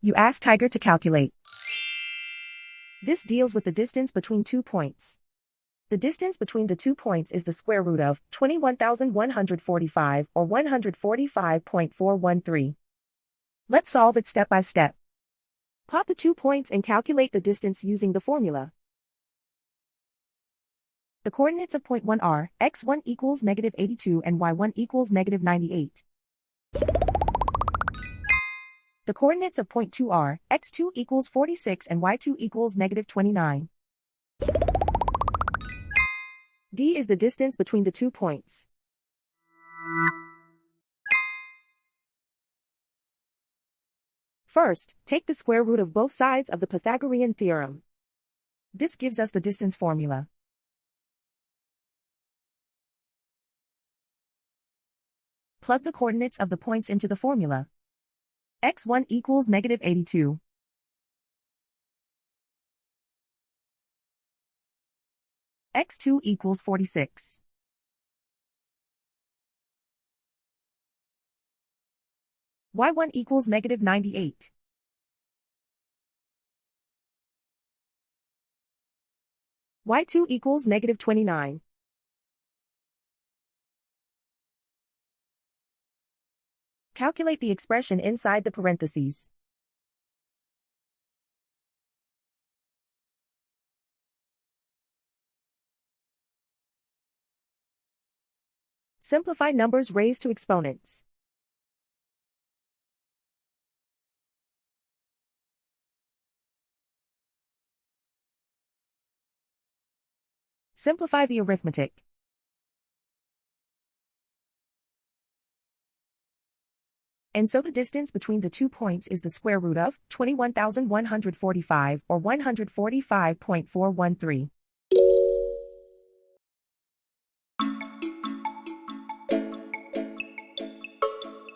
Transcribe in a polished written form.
You ask Tiger to calculate. This deals with the distance between 2 points. The distance between the 2 points is the square root of 21,145 or 145.413. Let's solve it step by step. Plot the 2 points and calculate the distance using the formula. The coordinates of point 1 are x1 equals -82 and y1 equals -98. The coordinates of point 2 are x2 equals 46 and y2 equals -29. D is the distance between the 2 points. First, take the square root of both sides of the Pythagorean theorem. This gives us the distance formula. Plug the coordinates of the points into the formula. x1 equals -82. x2 equals 46. y1 equals -98. y2 equals -29. Calculate the expression inside the parentheses. Simplify numbers raised to exponents. Simplify the arithmetic. And so the distance between the 2 points is the square root of 21,145 or 145.413.